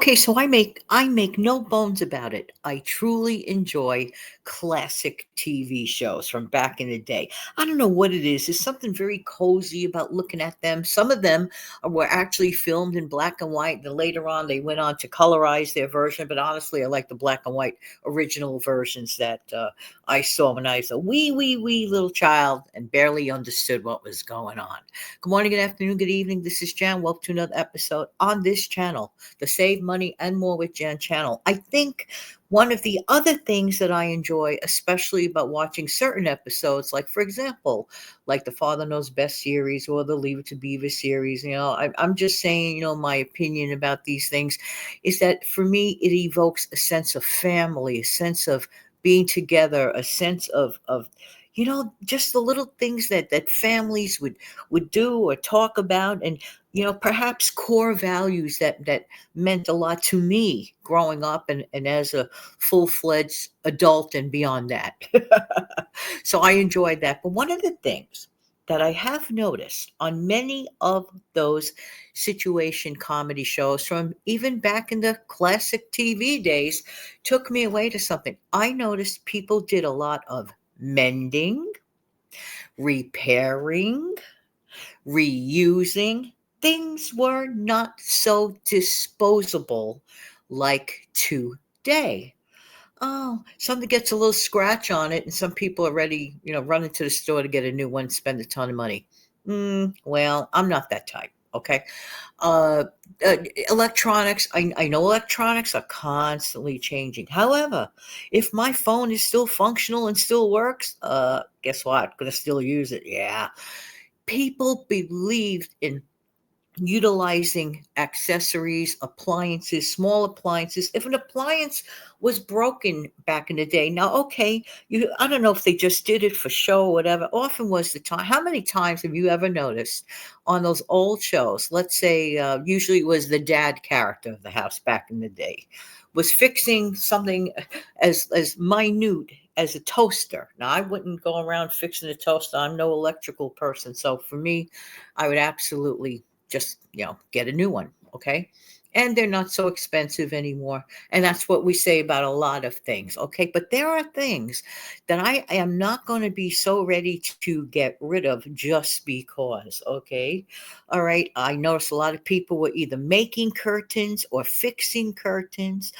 Okay, so I make no bones about it. I truly enjoy classic TV shows from back in the day. I don't know what it is. There's something very cozy about looking at them. Some of them were actually filmed in black and white. Then later on, they went on to colorize their version. But honestly, I like the black and white original versions that I saw when I was a wee little child and barely understood what was going on. Good morning, good afternoon, good evening. This is Jan. Welcome to another episode on this channel, the Save Money and More with Jan channel. I think one of the other things that I enjoy, especially about watching certain episodes, like for example, like the Father Knows Best series or the Leave It to Beaver series, I'm just saying, my opinion about these things is that for me, it evokes a sense of family, a sense of being together, a sense of just the little things that families would do or talk about, and perhaps core values that meant a lot to me growing up and as a full-fledged adult and beyond that. So I enjoyed that. But one of the things that I have noticed on many of those situation comedy shows from even back in the classic TV days took me away to something. I noticed people did a lot of mending, repairing, reusing. Things were not so disposable like today. Oh, something gets a little scratch on it, and some people are ready, running to the store to get a new one, spend a ton of money. Well, I'm not that type. Okay. Uh, uh, Electronics, I know electronics are constantly changing. However, if my phone is still functional and still works, guess what? Gonna still use it. Yeah. People believed in utilizing accessories, appliances, small appliances. If an appliance was broken back in the day, now okay, I don't know if they just did it for show or whatever. Often was the time. How many times have you ever noticed on those old shows? Let's say usually it was the dad character of the house back in the day, was fixing something as minute as a toaster. Now I wouldn't go around fixing a toaster. I'm no electrical person, so for me, I would absolutely just get a new one. Okay, and they're not so expensive anymore, and that's what we say about a lot of things. Okay, but there are things that I am not going to be so ready to get rid of just because. Okay, all right, I noticed a lot of people were either making curtains or fixing curtains.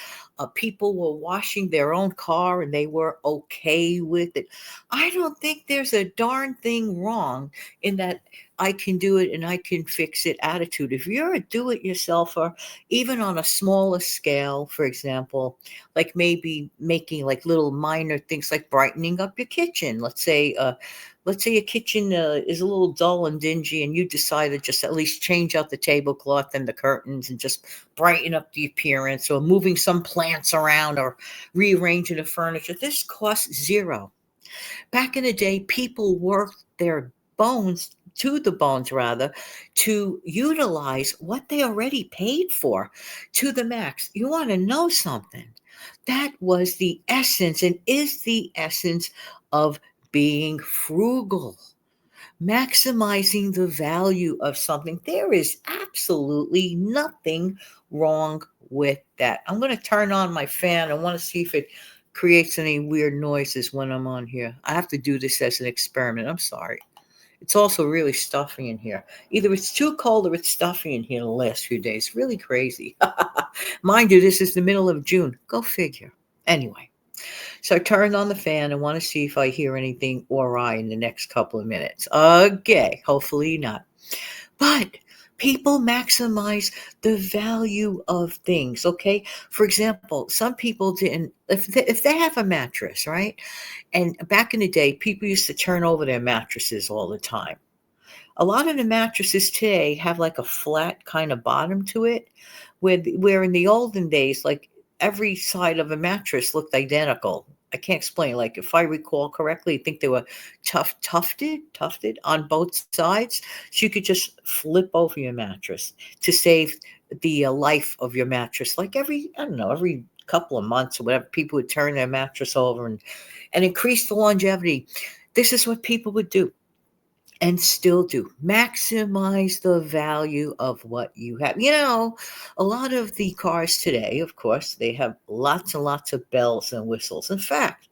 People were washing their own car and they were okay with it. I don't think there's a darn thing wrong in that I can do it and I can fix it attitude. If you're a do it yourselfer, even on a smaller scale, for example, like maybe making like little minor things like brightening up your kitchen. Let's say your kitchen is a little dull and dingy, and you decide to just at least change out the tablecloth and the curtains and just brighten up the appearance, or moving some plants around or rearranging the furniture. This costs zero. Back in the day, people worked their bones to the bones rather to utilize what they already paid for to the max. You want to know something? That was the essence and is the essence of being frugal, maximizing the value of something. There is absolutely nothing wrong with that. I'm going to turn on my fan. I want to see if it creates any weird noises when I'm on here. I have to do this as an experiment. I'm sorry. It's also really stuffy in here. Either it's too cold or it's stuffy in here the last few days. Really crazy. Mind you, this is the middle of June. Go figure. Anyway, so I turned on the fan and want to see if I hear anything awry in the next couple of minutes. Okay, hopefully not. But people maximize the value of things. Okay, for example, some people didn't. If they have a mattress, right? And back in the day, people used to turn over their mattresses all the time. A lot of the mattresses today have like a flat kind of bottom to it, where in the olden days, like every side of a mattress looked identical. I can't explain. Like if I recall correctly, I think they were tufted on both sides, so you could just flip over your mattress to save the life of your mattress. Like I don't know, every couple of months or whatever, people would turn their mattress over and increase the longevity. This is what people would do. and still do. Maximize the value of what you have. A lot of the cars today, of course, they have lots and lots of bells and whistles. In fact,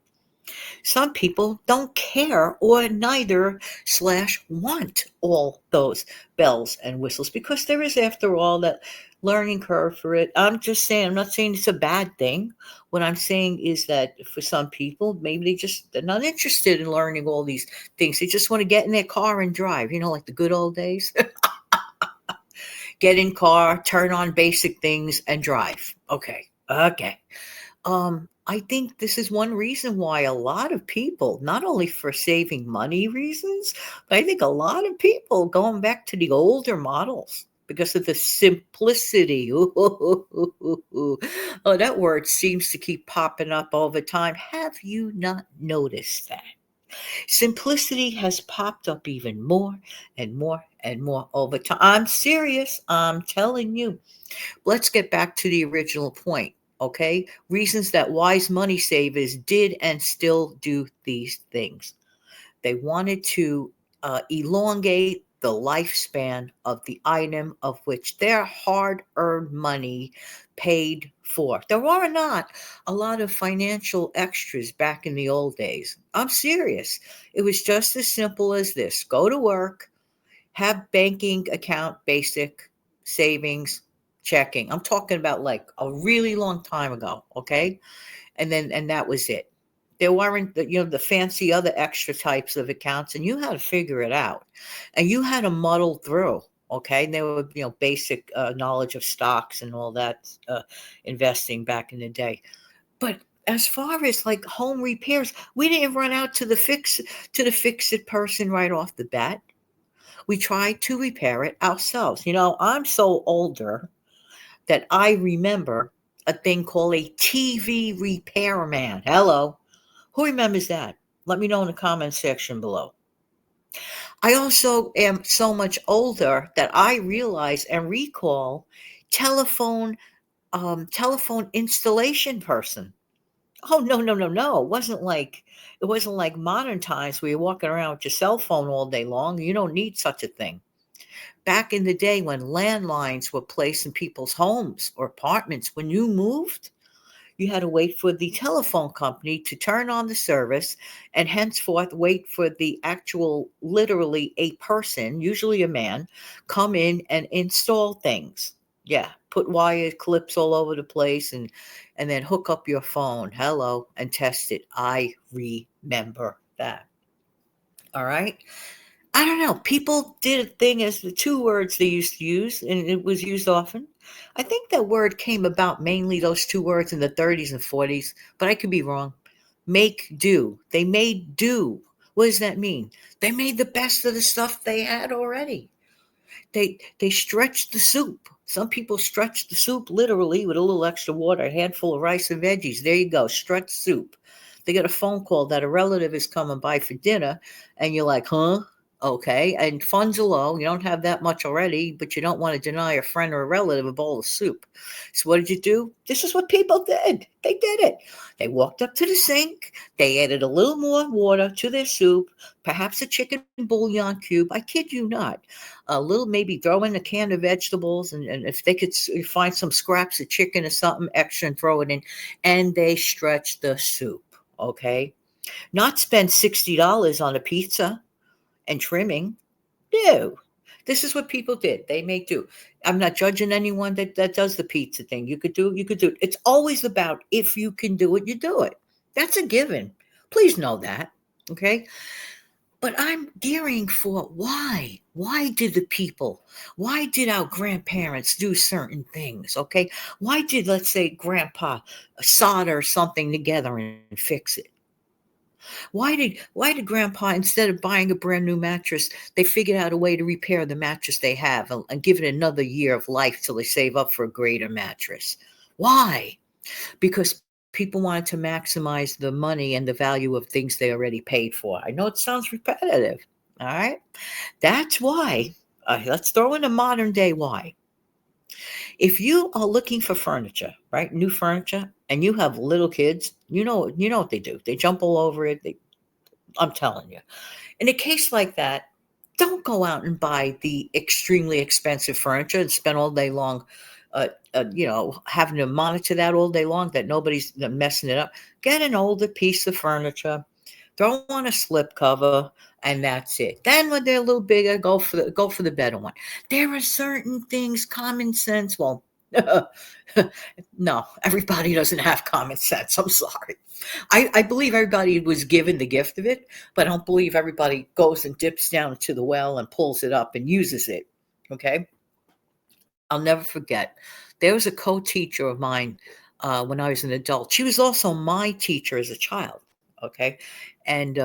some people don't care or neither slash want all those bells and whistles because there is, after all, that learning curve for it. I'm just saying, I'm not saying it's a bad thing. What I'm saying is that for some people, maybe they're not interested in learning all these things. They just want to get in their car and drive, like the good old days. Get in car, turn on basic things and drive. Okay. Okay. I think this is one reason why a lot of people, not only for saving money reasons, but I think a lot of people going back to the older models because of the simplicity. Ooh. Oh, that word seems to keep popping up all the time. Have you not noticed that? Simplicity has popped up even more and more and more over time. I'm serious. I'm telling you. Let's get back to the original point, okay? Reasons that wise money savers did and still do these things. They wanted to elongate the lifespan of the item of which their hard earned money paid for. There were not a lot of financial extras back in the old days. I'm serious. It was just as simple as this: go to work, have banking account, basic savings, checking. I'm talking about like a really long time ago, okay? And that was it. There weren't the fancy other extra types of accounts, and you had to figure it out, and you had to muddle through. Okay, and there were basic knowledge of stocks and all that investing back in the day. But as far as like home repairs, we didn't run out to the fix it person right off the bat. We tried to repair it ourselves. I'm so older that I remember a thing called a TV repairman. Hello. Who remembers that? Let me know in the comment section below. I also am so much older that I realize and recall telephone telephone installation person. Oh, no, no, no, no. It wasn't like modern times where you're walking around with your cell phone all day long. You don't need such a thing. Back in the day when landlines were placed in people's homes or apartments, when you moved, you had to wait for the telephone company to turn on the service and henceforth wait for the actual, literally a person, usually a man, come in and install things. Yeah, put wire clips all over the place and then hook up your phone. Hello, and test it. I remember that. All right. I don't know. People did a thing as the two words they used to use, and it was used often. I think that word came about mainly those two words in the 30s and 40s, but I could be wrong. Make do. They made do. What does that mean? They made the best of the stuff they had already. They stretched the soup. Some people stretch the soup literally with a little extra water, a handful of rice and veggies. There you go, stretch soup. They get a phone call that a relative is coming by for dinner, and you're like, huh? Okay. And funds are low. You don't have that much already, but you don't want to deny a friend or a relative a bowl of soup. So what did you do? This is what people did. They did it. They walked up to the sink. They added a little more water to their soup, perhaps a chicken bouillon cube. I kid you not. A little, maybe throw in a can of vegetables, and if they could find some scraps of chicken or something extra and throw it in, and they stretch the soup. Okay. Not spend $60 on a pizza and trimming. No. This is what people did. They make do. I'm not judging anyone that does the pizza thing. You could do it. It's always about if you can do it, you do it. That's a given. Please know that. Okay. But I'm gearing for why? Why did our grandparents do certain things? Okay. Why did, let's say, grandpa solder something together and fix it? Why did grandpa, instead of buying a brand new mattress, they figured out a way to repair the mattress they have and give it another year of life till they save up for a greater mattress? Why? Because people wanted to maximize the money and the value of things they already paid for. I know it sounds repetitive. All right. That's why. Let's throw in a modern day why. If you are looking for furniture, right, new furniture, and you have little kids, you know what they do. They jump all over it. I'm telling you. In a case like that, Don't go out and buy the extremely expensive furniture and spend all day long, having to monitor that all day long, that nobody's messing it up. Get an older piece of furniture, throw on a slip cover, and that's it. Then when they're a little bigger, go for the better one. There are certain things, common sense. Well, no, everybody doesn't have common sense. I'm sorry. I believe everybody was given the gift of it, but I don't believe everybody goes and dips down to the well and pulls it up and uses it. Okay. I'll never forget. There was a co-teacher of mine when I was an adult. She was also my teacher as a child. Okay, and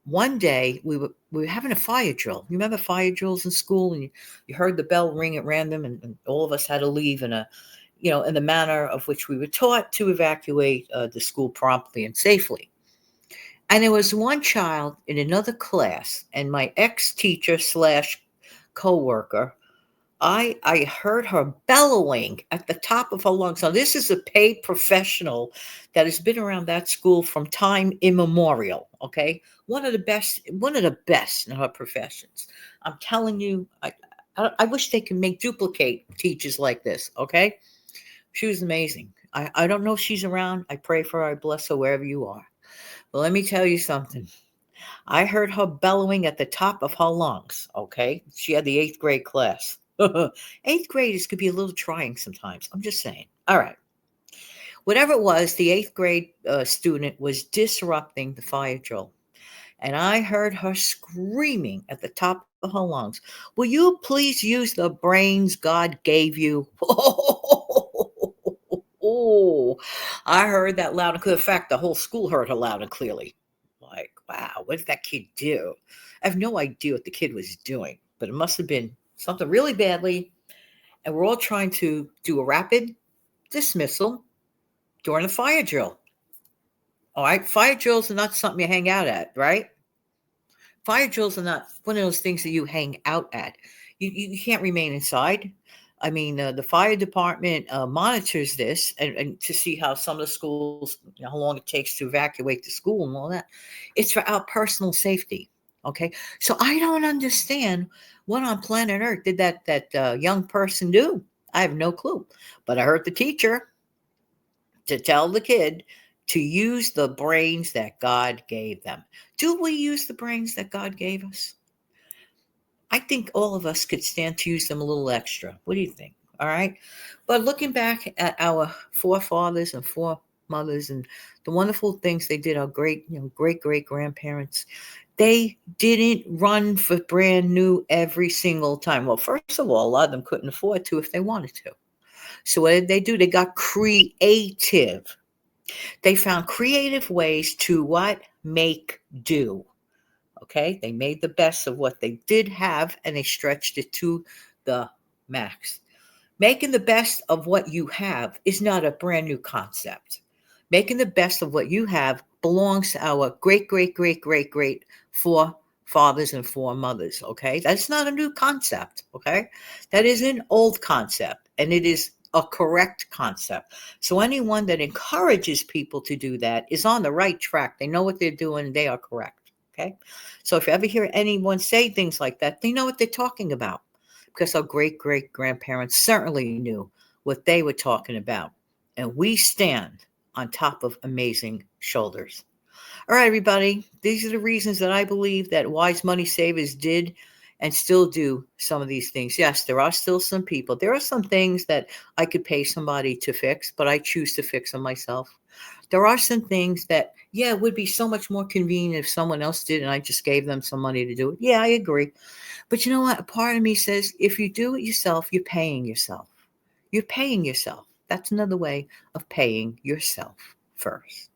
one day we were having a fire drill. You remember fire drills in school, and you heard the bell ring at random, and all of us had to leave in the manner of which we were taught to evacuate the school promptly and safely. And there was one child in another class, and my ex teacher slash coworker, I heard her bellowing at the top of her lungs. Now, this is a paid professional that has been around that school from time immemorial. Okay, one of the best in her professions. I'm telling you, I wish they could make duplicate teachers like this. Okay, she was amazing. I don't know if she's around. I pray for her. I bless her wherever you are. But let me tell you something. I heard her bellowing at the top of her lungs. Okay, she had the eighth grade class. Eighth graders could be a little trying sometimes. I'm just saying. All right. Whatever it was, the eighth grade student was disrupting the fire drill. And I heard her screaming at the top of her lungs, "Will you please use the brains God gave you?" Oh, I heard that loud and clear. In fact, the whole school heard her loud and clearly. Like, wow, what did that kid do? I have no idea what the kid was doing, but it must have been something really badly. And we're all trying to do a rapid dismissal during a fire drill. All right. Fire drills are not something you hang out at, right? Fire drills are not one of those things that you hang out at. You can't remain inside. I mean, the fire department monitors this and to see how some of the schools, how long it takes to evacuate the school and all that. It's for our personal safety. Okay, so I don't understand what on planet Earth did that young person do. I have no clue, but I heard the teacher to tell the kid to use the brains that God gave them. Do we use the brains that God gave us? I think all of us could stand to use them a little extra. What do you think? All right. But looking back at our forefathers and foremothers and the wonderful things they did, our great grandparents, they didn't run for brand new every single time. Well, first of all, a lot of them couldn't afford to if they wanted to. So what did they do? They got creative. They found creative ways to what? Make do. Okay, they made the best of what they did have and they stretched it to the max. Making the best of what you have is not a brand new concept. Making the best of what you have belongs to our great forefathers and foremothers. Okay, that's not a new concept. Okay, that is an old concept and it is a correct concept. So anyone that encourages people to do that is on the right track. They know what they're doing, they are correct. Okay. So if you ever hear anyone say things like that, they know what they're talking about because our great grandparents certainly knew what they were talking about. And we stand on top of amazing shoulders. All right, everybody. These are the reasons that I believe that wise money savers did and still do some of these things. Yes, there are still some people. There are some things that I could pay somebody to fix, but I choose to fix them myself. There are some things that, yeah, it would be so much more convenient if someone else did and I just gave them some money to do it. Yeah, I agree. But you know what? A part of me says if you do it yourself, you're paying yourself. You're paying yourself. That's another way of paying yourself first.